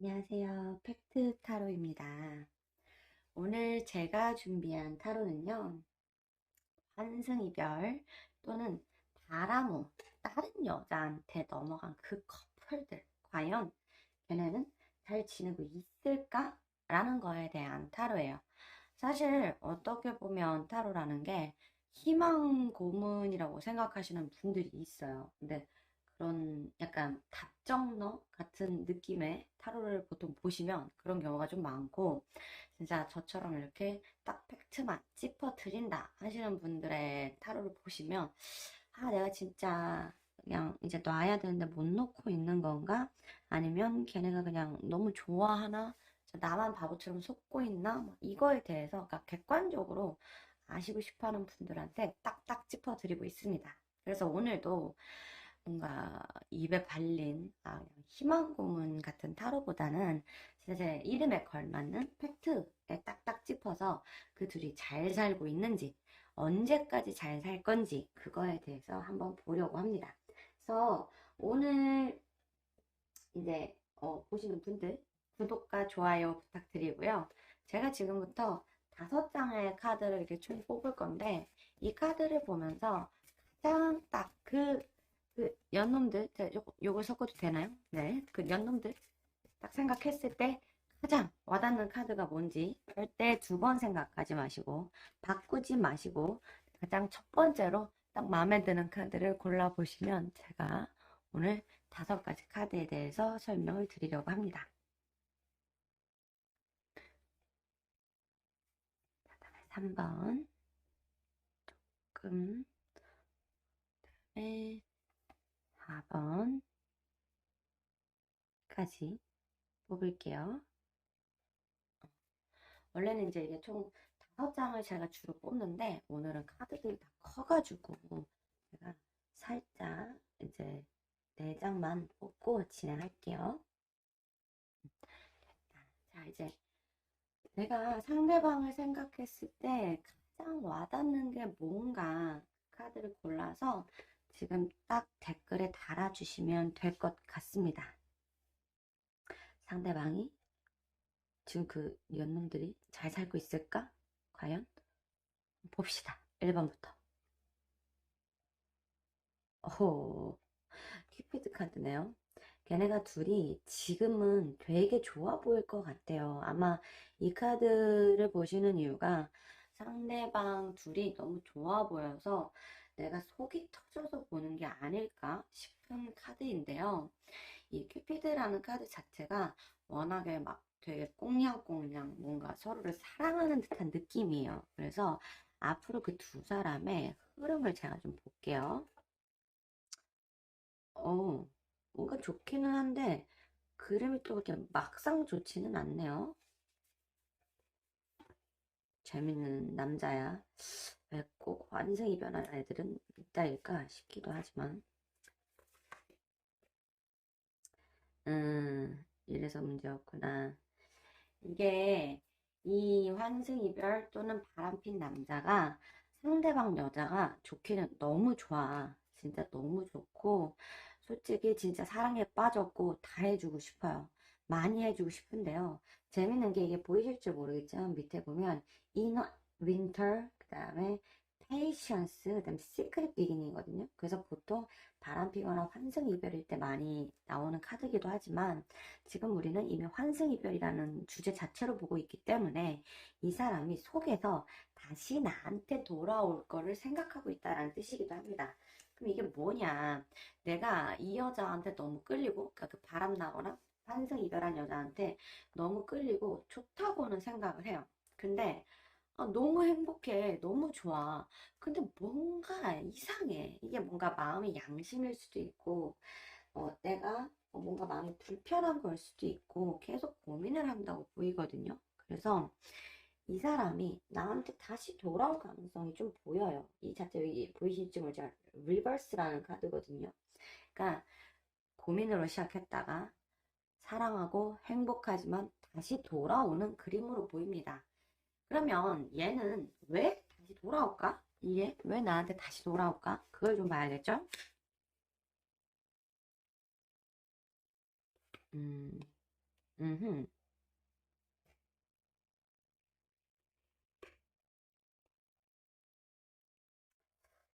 안녕하세요. 팩트 타로입니다. 오늘 제가 준비한 타로는요, 환승이별 또는 바람후 다른 여자한테 넘어간 그 커플들, 과연 걔네는 잘 지내고 있을까? 라는 거에 대한 타로예요. 사실 어떻게 보면 타로라는 게 희망 고문이라고 생각하시는 분들이 있어요. 근데 그런 약간 답정너 같은 느낌의 타로를 보통 보시면 그런 경우가 좀 많고, 진짜 저처럼 이렇게 딱 팩트만 짚어드린다 하시는 분들의 타로를 보시면, 아, 내가 진짜 그냥 이제 놔야 되는데 못 놓고 있는 건가? 아니면 걔네가 그냥 너무 좋아하나? 나만 바보처럼 속고 있나? 뭐 이거에 대해서 그러니까 객관적으로 아시고 싶어 하는 분들한테 딱딱 짚어드리고 있습니다. 그래서 오늘도 뭔가 입에 발린 그냥 희망 고문 같은 타로보다는 진짜 제 이름에 걸맞는 팩트에 딱딱 짚어서 그 둘이 잘 살고 있는지, 언제까지 잘 살 건지 그거에 대해서 한번 보려고 합니다. 그래서 오늘 이제 보시는 분들 구독과 좋아요 부탁드리고요. 제가 지금부터 5장의 카드를 이렇게 총 뽑을 건데, 이 카드를 보면서 가장 딱 그 연놈들, 요걸 섞어도 되나요? 네, 그 연놈들 딱 생각했을 때 가장 와닿는 카드가 뭔지 절대 2번 생각하지 마시고 바꾸지 마시고 가장 첫 번째로 딱 마음에 드는 카드를 골라보시면 제가 오늘 5가지 카드에 대해서 설명을 드리려고 합니다. 3번, 조금, 네, 4번까지 뽑을게요. 원래는 이제 이게 총 5장을 제가 주로 뽑는데, 오늘은 카드들이 다 커가지고 제가 살짝 이제 4장만 뽑고 진행할게요. 자, 이제 내가 상대방을 생각했을 때 가장 와닿는 게 뭔가 카드를 골라서 지금 딱 댓글에 달아주시면 될 것 같습니다. 상대방이 지금 그 연놈들이 잘 살고 있을까? 과연? 봅시다. 1번부터. 오, 큐피드 카드네요. 걔네가 둘이 지금은 되게 좋아 보일 것 같아요. 아마 이 카드를 보시는 이유가 상대방 둘이 너무 좋아 보여서 내가 속이 터져서 보는 게 아닐까 싶은 카드인데요. 이 큐피드라는 카드 자체가 워낙에 막 되게 꽁냥꽁냥 뭔가 서로를 사랑하는 듯한 느낌이에요. 그래서 앞으로 그 2사람의 흐름을 제가 좀 볼게요. 어, 뭔가 좋기는 한데 그림이 또 이렇게 막상 좋지는 않네요. 재밌는 남자야. 왜 꼭 환생이 변한 애들은 이따일까 싶기도 하지만 이래서 문제였구나. 이게 이 환승이별 또는 바람핀 남자가 상대방 여자가 좋기는 너무 좋아. 진짜 너무 좋고 솔직히 진짜 사랑에 빠졌고 다 해주고 싶어요. 많이 해주고 싶은데요. 재밌는 게 이게 보이실지 모르겠지만 밑에 보면 inner winter 그 다음에 patience 그 다음에 secret beginning이거든요. 그래서 보통 바람피거나 환승이별일 때 많이 나오는 카드기도 하지만 지금 우리는 이미 환승이별이라는 주제 자체로 보고 있기 때문에 이 사람이 속에서 다시 나한테 돌아올 거를 생각하고 있다는 뜻이기도 합니다. 그럼 이게 뭐냐? 내가 이 여자한테 너무 끌리고, 그러니까 그 바람나거나 환승이별한 여자한테 너무 끌리고 좋다고는 생각을 해요. 근데 너무 행복해. 너무 좋아. 근데 뭔가 이상해. 이게 뭔가 마음의 양심일 수도 있고, 내가 뭔가 마음이 불편한 걸 수도 있고 계속 고민을 한다고 보이거든요. 그래서 이 사람이 나한테 다시 돌아올 가능성이 좀 보여요. 이 자체 보이실지 모르지 리버스라는 카드거든요. 그러니까 고민으로 시작했다가 사랑하고 행복하지만 다시 돌아오는 그림으로 보입니다. 그러면 얘는 왜 다시 돌아올까? 이게 왜 나한테 다시 돌아올까? 그걸 좀 봐야겠죠? 음, 음흠.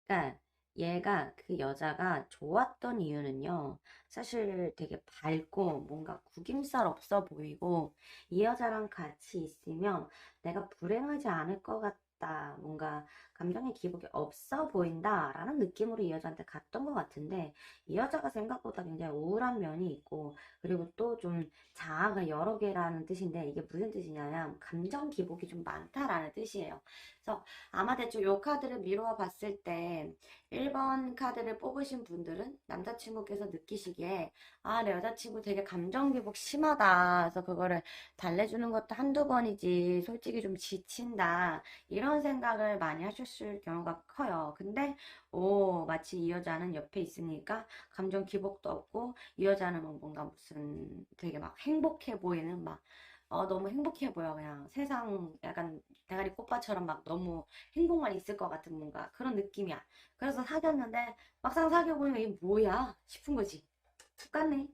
그러니까 얘가 그 여자가 좋았던 이유는요. 사실 되게 밝고 뭔가 구김살 없어 보이고 이 여자랑 같이 있으면 내가 불행하지 않을 것 같다. 뭔가 감정의 기복이 없어 보인다라는 느낌으로 이 여자한테 갔던 것 같은데 이 여자가 생각보다 굉장히 우울한 면이 있고 그리고 또 좀 자아가 여러 개라는 뜻인데 이게 무슨 뜻이냐면 감정 기복이 좀 많다라는 뜻이에요. 그래서 아마 대충 요 카드를 미루어 봤을 때 1번 카드를 뽑으신 분들은 남자친구께서 느끼시기에 아, 내 여자친구 되게 감정 기복 심하다. 그래서 그거를 달래주는 것도 한두 번이지. 솔직히 좀 지친다. 이런 생각을 많이 하셨을 경우가 커요. 근데 마치 이 여자는 옆에 있으니까 감정 기복도 없고 이 여자는 뭐 뭔가 무슨 되게 막 행복해 보이는 막 너무 행복해 보여. 그냥 세상 약간 대가리 꽃밭처럼 막 너무 행복만 있을 것 같은 뭔가 그런 느낌이야. 그래서 사귀었는데 막상 사귀어보니까 이게 뭐야 싶은 거지. 똑같네.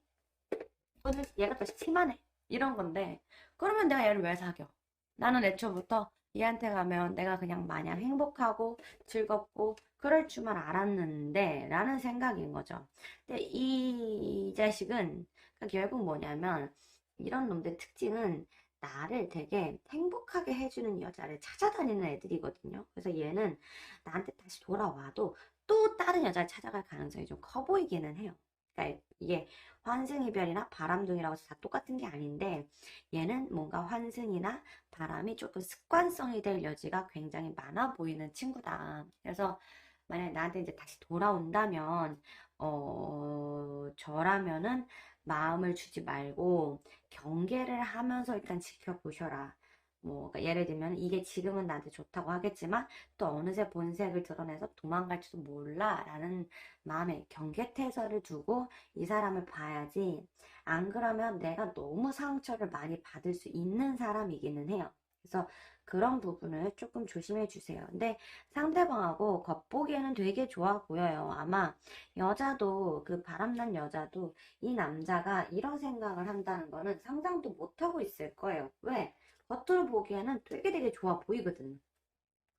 오늘 얘가 더 심하네. 이런 건데 그러면 내가 얘를 왜 사겨? 나는 애초부터 얘한테 가면 내가 그냥 마냥 행복하고 즐겁고 그럴 줄만 알았는데 라는 생각인 거죠. 근데 이 자식은 그러니까 결국 뭐냐면 이런 놈들 특징은 나를 되게 행복하게 해주는 여자를 찾아다니는 애들이거든요. 그래서 얘는 나한테 다시 돌아와도 또 다른 여자를 찾아갈 가능성이 좀 커 보이기는 해요. 그러니까 이게 환승이별이나 바람둥이라고 해서 다 똑같은 게 아닌데 얘는 뭔가 환승이나 바람이 조금 습관성이 될 여지가 굉장히 많아 보이는 친구다. 그래서 만약에 나한테 이제 다시 돌아온다면 저라면은 마음을 주지 말고 경계를 하면서 일단 지켜보셔라. 뭐 그러니까 예를 들면 이게 지금은 나한테 좋다고 하겠지만 또 어느새 본색을 드러내서 도망갈지도 몰라라는 마음의 경계태세를 두고 이 사람을 봐야지. 안 그러면 내가 너무 상처를 많이 받을 수 있는 사람이기는 해요. 그래서 그런 부분을 조금 조심해 주세요. 근데 상대방하고 겉보기에는 되게 좋아 보여요. 아마 여자도 그 바람난 여자도 이 남자가 이런 생각을 한다는 거는 상상도 못 하고 있을 거예요. 왜? 겉으로 보기에는 되게 좋아 보이거든.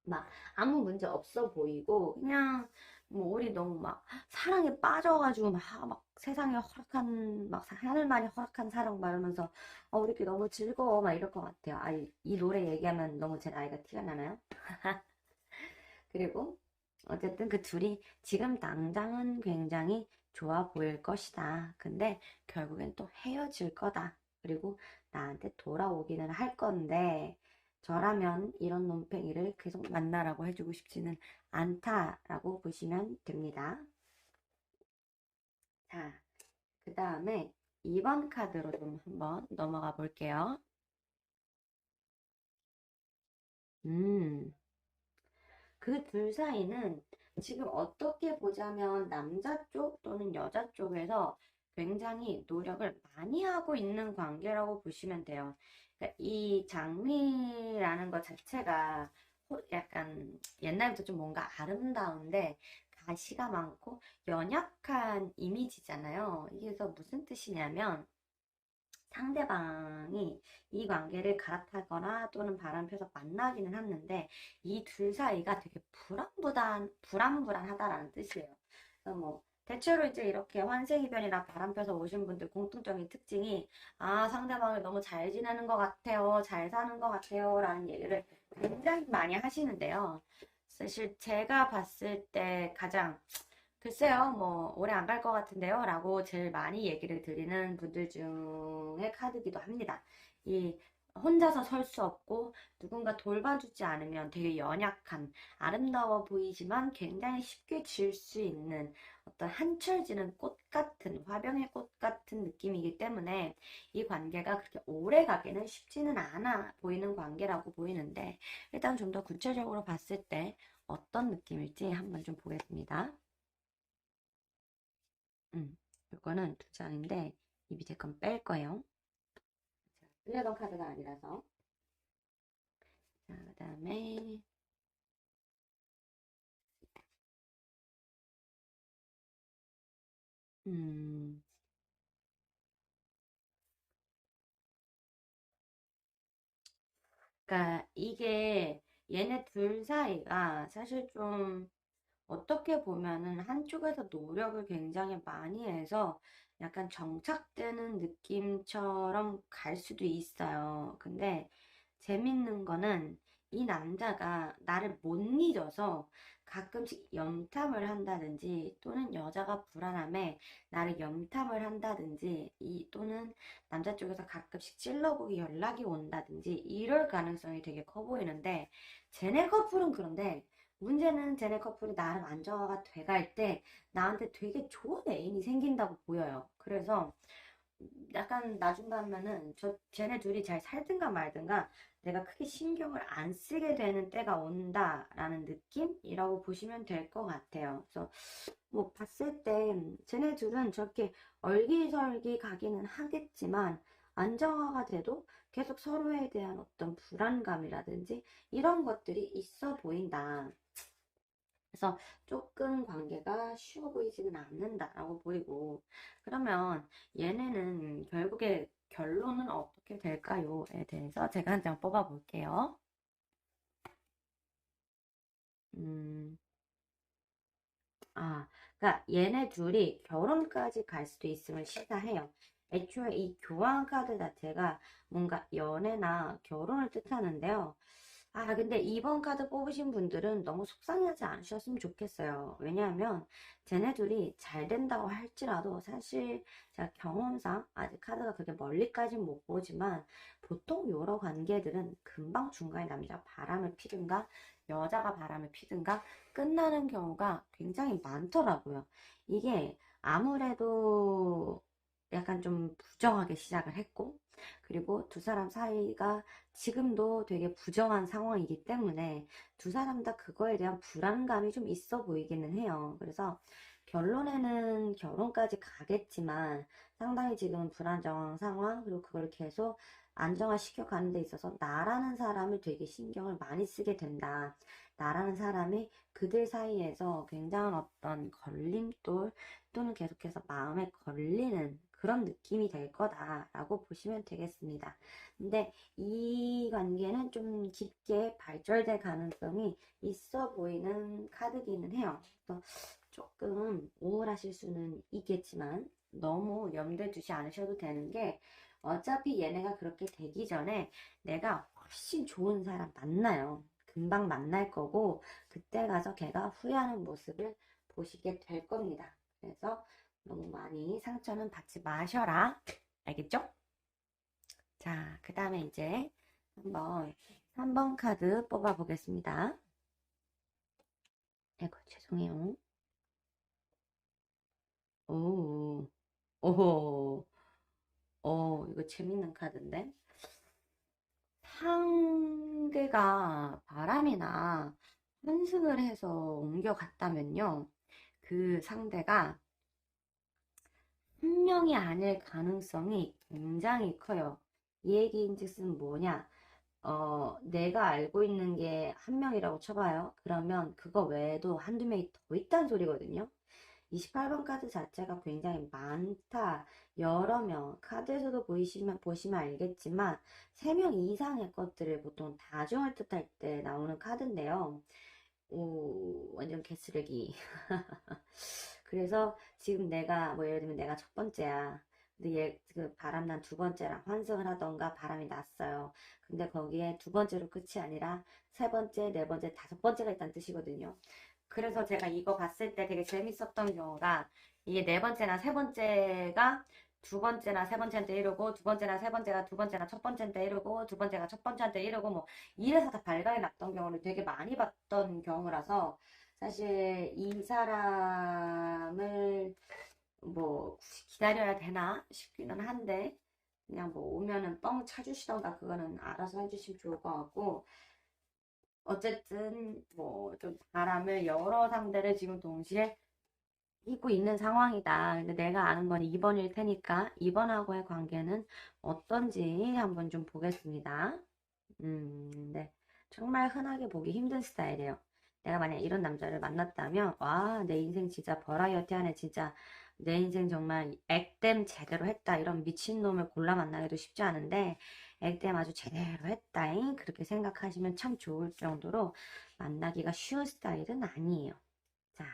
막 아무 문제 없어 보이고 그냥 뭐 우리 너무 막 사랑에 빠져가지고 막 세상에 허락한 막 하늘만이 허락한 사랑 말하면서 우리끼리 너무 즐거워 막 이럴 것 같아요. 이 노래 얘기하면 너무 제 나이가 티가 나나요? 그리고 어쨌든 그 둘이 지금 당장은 굉장히 좋아 보일 것이다. 근데 결국엔 또 헤어질 거다. 그리고 나한테 돌아오기는 할 건데 저라면 이런 놈팽이를 계속 만나라고 해주고 싶지는 않다라고 보시면 됩니다. 자, 그 다음에 2번 카드로 좀 한번 넘어가 볼게요. 음. 그 둘 사이는 지금 어떻게 보자면 남자 쪽 또는 여자 쪽에서 굉장히 노력을 많이 하고 있는 관계라고 보시면 돼요. 그러니까 이 장미라는 것 자체가 약간 옛날부터 좀 뭔가 아름다운데 가시가 많고 연약한 이미지잖아요. 이게 그래서 무슨 뜻이냐면 상대방이 이 관계를 갈아타거나 또는 바람펴서 만나기는 했는데 이 둘 사이가 되게 불안불안하다라는 뜻이에요. 그래서 뭐 대체로 이제 이렇게 환생이변이나 바람펴서 오신 분들 공통적인 특징이 상대방을 너무 잘 지내는 것 같아요. 잘 사는 것 같아요. 라는 얘기를 굉장히 많이 하시는데요. 사실 제가 봤을 때 가장 글쎄요, 뭐, 오래 안 갈 것 같은데요? 라고 제일 많이 얘기를 드리는 분들 중에 카드기도 합니다. 이, 혼자서 설 수 없고, 누군가 돌봐주지 않으면 되게 연약한, 아름다워 보이지만 굉장히 쉽게 질 수 있는 어떤 한철 지는 꽃 같은, 화병의 꽃 같은 느낌이기 때문에 이 관계가 그렇게 오래 가기는 쉽지는 않아 보이는 관계라고 보이는데, 일단 좀 더 구체적으로 봤을 때 어떤 느낌일지 한번 좀 보겠습니다. 이거는 두 장인데 이 밑에 건 뺄 거예요. 자, 플래번 카드가 아니라서. 자, 그 다음에 음, 그러니까 이게 얘네 둘 사이가 사실 좀 어떻게 보면은 한쪽에서 노력을 굉장히 많이 해서 약간 정착되는 느낌처럼 갈 수도 있어요. 근데 재밌는 거는 이 남자가 나를 못 잊어서 가끔씩 염탐을 한다든지 또는 여자가 불안함에 나를 염탐을 한다든지 또는 남자 쪽에서 가끔씩 찔러보기 연락이 온다든지 이럴 가능성이 되게 커 보이는데 쟤네 커플은 그런데 문제는 쟤네 커플이 나름 안정화가 돼갈 때 나한테 되게 좋은 애인이 생긴다고 보여요. 그래서 약간 나중 가면은 쟤네 둘이 잘 살든가 말든가 내가 크게 신경을 안 쓰게 되는 때가 온다라는 느낌이라고 보시면 될 것 같아요. 그래서 뭐 봤을 때 쟤네 둘은 저렇게 얼기설기 가기는 하겠지만 안정화가 돼도 계속 서로에 대한 어떤 불안감이라든지 이런 것들이 있어 보인다. 그래서 조금 관계가 쉬워 보이지는 않는다라고 보이고, 그러면 얘네는 결국에 결론은 어떻게 될까요?에 대해서 제가 한 장 뽑아 볼게요. 음, 그러니까 얘네 둘이 결혼까지 갈 수도 있음을 시사해요. 애초에 이 교환 카드 자체가 뭔가 연애나 결혼을 뜻하는데요. 근데 이번 카드 뽑으신 분들은 너무 속상해하지 않으셨으면 좋겠어요. 왜냐하면 쟤네 둘이 잘 된다고 할지라도 사실 제가 경험상 아직 카드가 그렇게 멀리까지는 못 보지만 보통 여러 관계들은 금방 중간에 남자가 바람을 피든가 여자가 바람을 피든가 끝나는 경우가 굉장히 많더라고요. 이게 아무래도 약간 좀 부정하게 시작을 했고, 그리고 두 사람 사이가 지금도 되게 부정한 상황이기 때문에 두 사람 다 그거에 대한 불안감이 좀 있어 보이기는 해요. 그래서 결론에는 결혼까지 가겠지만 상당히 지금은 불안정한 상황, 그리고 그걸 계속 안정화시켜 가는 데 있어서 나라는 사람을 되게 신경을 많이 쓰게 된다. 나라는 사람이 그들 사이에서 굉장한 어떤 걸림돌 또는 계속해서 마음에 걸리는 그런 느낌이 될 거다라고 보시면 되겠습니다. 근데 이 관계는 좀 깊게 발전될 가능성이 있어 보이는 카드기는 해요. 그래서 조금 우울하실 수는 있겠지만 너무 염두에 두지 않으셔도 되는 게 어차피 얘네가 그렇게 되기 전에 내가 훨씬 좋은 사람 만나요. 금방 만날 거고 그때 가서 걔가 후회하는 모습을 보시게 될 겁니다. 그래서 너무 많이 상처는 받지 마셔라. 알겠죠? 자, 그 다음에 이제 한번 3번 카드 뽑아 보겠습니다. 아이고, 죄송해요. 오, 오호, 이거 재밌는 카드인데? 상대가 바람이나 환승을 해서 옮겨갔다면요. 그 상대가 한 명이 아닐 가능성이 굉장히 커요. 이 얘기인즉슨 뭐냐? 내가 알고 있는 게 한 명이라고 쳐봐요. 그러면 그거 외에도 한두 명이 더 있다는 소리거든요. 28번 카드 자체가 굉장히 많다. 여러 명. 카드에서도 보시면 알겠지만, 3명 이상의 것들을 보통 다중을 뜻할 때 나오는 카드인데요. 완전 개쓰레기. 그래서 지금 내가, 뭐 예를 들면 내가 첫 번째야. 근데 그 바람난 두 번째랑 환승을 하던가 바람이 났어요. 근데 거기에 두 번째로 끝이 아니라 세 번째, 네 번째, 다섯 번째가 있다는 뜻이거든요. 그래서 제가 이거 봤을 때 되게 재밌었던 경우가 이게 네 번째나 세 번째가 두 번째나 세 번째한테 이러고 두 번째나 세 번째가 두 번째나 첫 번째한테 이러고 두 번째가 첫 번째한테 이러고 뭐 이래서 다 발각이 났던 경우를 되게 많이 봤던 경우라서 사실 이 사람을 뭐 굳이 기다려야 되나 싶기는 한데 그냥 뭐 오면은 뻥 차주시던가 그거는 알아서 해주시면 좋을 것 같고 어쨌든 뭐 좀 바람을 여러 상대를 지금 동시에 싣고 있는 상황이다. 근데 내가 아는 건 2번일 테니까 2번하고의 관계는 어떤지 한번 좀 보겠습니다. 네. 정말 흔하게 보기 힘든 스타일이에요. 내가 만약 이런 남자를 만났다면, 와, 내 인생 진짜 버라이어티 하네. 진짜 내 인생 정말 액땜 제대로 했다. 이런 미친놈을 골라 만나기도 쉽지 않은데, 액땜 아주 제대로 했다잉. 그렇게 생각하시면 참 좋을 정도로 만나기가 쉬운 스타일은 아니에요. 자,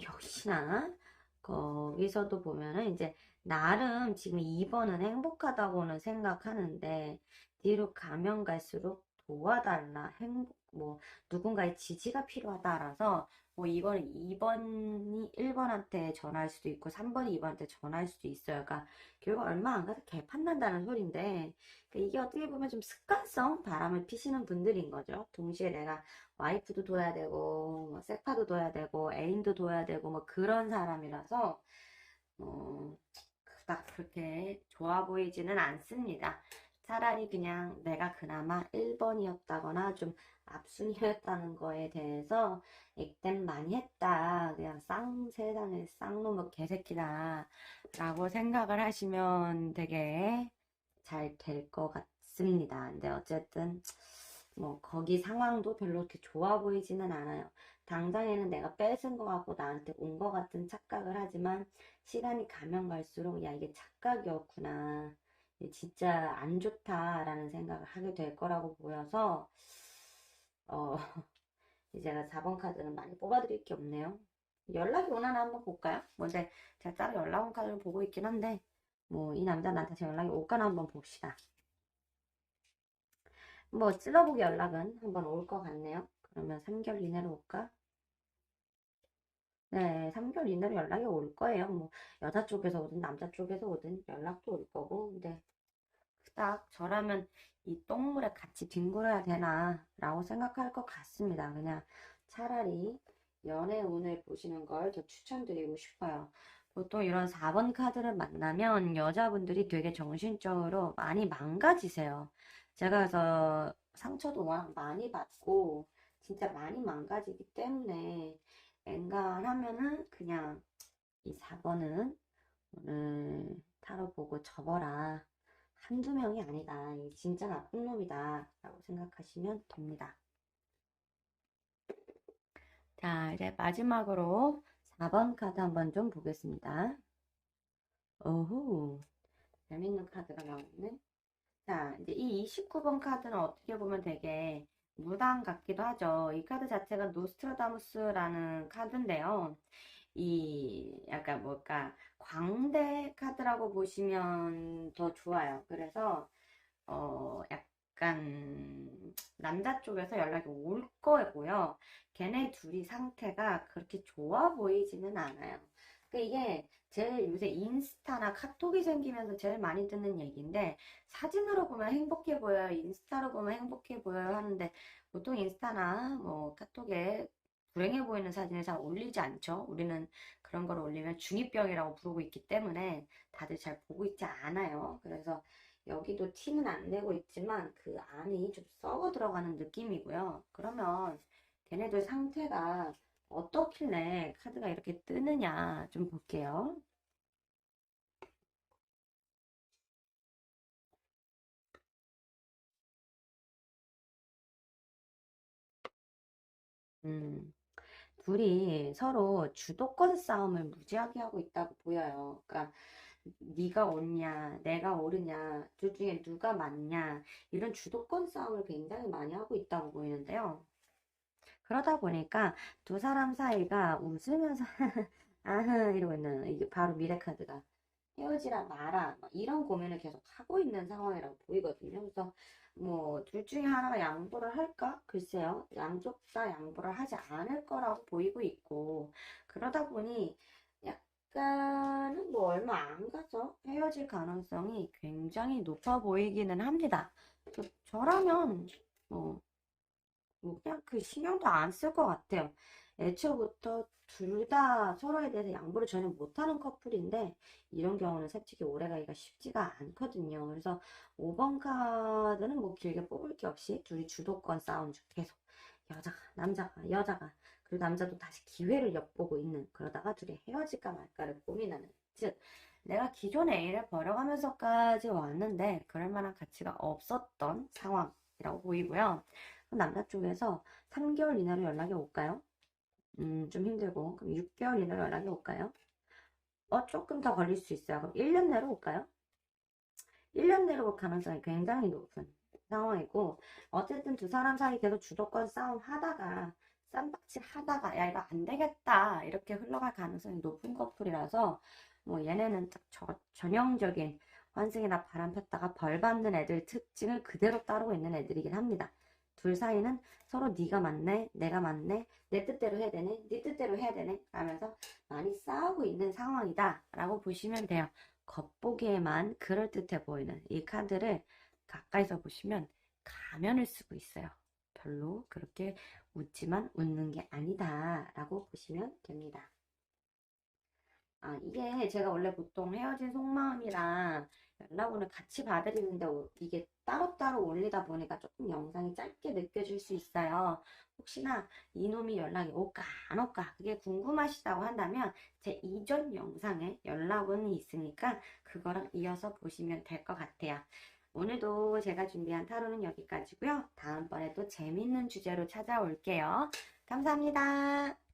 역시나 거기서도 보면은 이제 나름 지금 2번은 행복하다고는 생각하는데 뒤로 가면 갈수록 도와달라 뭐 누군가의 지지가 필요하다라서 뭐 이거는 2번이 1번한테 전화할 수도 있고 3번이 2번한테 전화할 수도 있어요. 그러니까 결국 얼마 안 가서 개판난다는 소린데 그러니까 이게 어떻게 보면 좀 습관성 바람을 피시는 분들인 거죠. 동시에 내가 와이프도 둬야 되고 뭐 세파도 둬야 되고 애인도 둬야 되고 뭐 그런 사람이라서 그닥 그렇게 좋아 보이지는 않습니다. 차라리 그냥 내가 그나마 1번이었다거나 좀 앞순이었다는 거에 대해서 액땜 많이 했다. 그냥 세상에 쌍놈의 개새끼다. 라고 생각을 하시면 되게 잘 될 것 같습니다. 근데 어쨌든 뭐 거기 상황도 별로 그렇게 좋아 보이지는 않아요. 당장에는 내가 뺏은 것 같고 나한테 온 것 같은 착각을 하지만 시간이 가면 갈수록 야 이게 착각이었구나. 이게 진짜 안 좋다라는 생각을 하게 될 거라고 보여서 어 이제 제가 4번 카드는 많이 뽑아드릴 게 없네요. 연락이 오나 한번 볼까요? 먼저 제가 따로 연락 온 카드를 보고 있긴 한데 뭐 이 남자 나한테 다시 연락이 올까나 한번 봅시다. 뭐 찔러보기 연락은 한번 올 것 같네요. 그러면 3개월 이내로 올까? 네, 3개월 이내로 연락이 올 거예요. 뭐 여자 쪽에서 오든 남자 쪽에서 오든 연락도 올 거고. 근데 딱 저라면 이 똥물에 같이 뒹굴어야 되나 라고 생각할 것 같습니다. 그냥 차라리 연애 운을 보시는 걸 더 추천드리고 싶어요. 보통 이런 4번 카드를 만나면 여자분들이 되게 정신적으로 많이 망가지세요. 제가 그래서 상처도 워낙 많이 받고 진짜 많이 망가지기 때문에 엔간하면은 그냥 이 4번은 오늘 타로 보고 접어라. 한두 명이 아니다. 이 진짜 나쁜 놈이다. 라고 생각하시면 됩니다. 자, 이제 마지막으로 4번 카드 한번 좀 보겠습니다. 오호, 재밌는 카드가 나왔네. 자, 이제 이 29번 카드는 어떻게 보면 되게 무당 같기도 하죠. 이 카드 자체가 노스트라다무스라는 카드인데요. 이 약간 뭘까 광대 카드라고 보시면 더 좋아요. 그래서 약간 남자 쪽에서 연락이 올 거고요. 걔네 둘이 상태가 그렇게 좋아 보이지는 않아요. 그러니까 이게 제일 요새 인스타나 카톡이 생기면서 제일 많이 듣는 얘기인데 사진으로 보면 행복해 보여요. 인스타로 보면 행복해 보여요 하는데 보통 인스타나 뭐 카톡에 불행해 보이는 사진을 잘 올리지 않죠. 우리는 그런 걸 올리면 중이병이라고 부르고 있기 때문에 다들 잘 보고 있지 않아요. 그래서 여기도 티는 안 내고 있지만 그 안이 좀 썩어 들어가는 느낌이고요. 그러면 걔네들 상태가 어떻길래 카드가 이렇게 뜨느냐 좀 볼게요. 음, 둘이 서로 주도권 싸움을 무지하게 하고 있다고 보여요. 그러니까 네가 옳냐, 내가 옳으냐, 둘 중에 누가 맞냐 이런 주도권 싸움을 굉장히 많이 하고 있다고 보이는데요. 그러다 보니까 두 사람 사이가 웃으면서 아흐 이러고 있는 이게 바로 미래카드가 헤어지라 마라 막 이런 고민을 계속 하고 있는 상황이라고 보이거든요. 그래서 뭐 둘 중에 하나가 양보를 할까? 글쎄요. 양쪽 다 양보를 하지 않을 거라고 보이고 있고 그러다 보니 약간은 뭐 얼마 안 가서 헤어질 가능성이 굉장히 높아 보이기는 합니다. 저라면 뭐 그냥 그 신경도 안 쓸 것 같아요. 애초부터 둘 다 서로에 대해서 양보를 전혀 못하는 커플인데 이런 경우는 솔직히 오래가기가 쉽지가 않거든요. 그래서 5번 카드는 뭐 길게 뽑을 게 없이 둘이 주도권 싸움 중 계속 여자가 남자가 여자가 그리고 남자도 다시 기회를 엿보고 있는 그러다가 둘이 헤어질까 말까를 고민하는 즉 내가 기존의 애를 버려가면서까지 왔는데 그럴 만한 가치가 없었던 상황이라고 보이고요. 남자 쪽에서 3개월 이내로 연락이 올까요? 좀 힘들고. 그럼 6개월 이내로 연락이 올까요? 조금 더 걸릴 수 있어요. 그럼 1년 내로 올까요? 1년 내로 볼 가능성이 굉장히 높은 상황이고, 어쨌든 두 사람 사이 계속 주도권 싸움 하다가 쌈박질 하다가 야 이거 안 되겠다 이렇게 흘러갈 가능성이 높은 커플이라서 뭐 얘네는 딱 전형적인 환승이나 바람 폈다가 벌 받는 애들 특징을 그대로 따르고 있는 애들이긴 합니다. 둘 사이는 서로 네가 맞네, 내가 맞네, 내 뜻대로 해야 되네, 네 뜻대로 해야 되네 하면서 많이 싸우고 있는 상황이다 라고 보시면 돼요. 겉보기에만 그럴듯해 보이는 이 카드를 가까이서 보시면 가면을 쓰고 있어요. 별로 그렇게 웃지만 웃는 게 아니다 라고 보시면 됩니다. 아, 이게 제가 원래 보통 헤어진 속마음이랑 연락오늘 같이 봐드리는데 이게 따로따로 올리다 보니까 조금 영상이 짧게 느껴질 수 있어요. 혹시나 이놈이 연락이 올까 안 올까 그게 궁금하시다고 한다면 제 이전 영상에 연락원이 있으니까 그거랑 이어서 보시면 될 것 같아요. 오늘도 제가 준비한 타로는 여기까지고요. 다음번에 또 재밌는 주제로 찾아올게요. 감사합니다.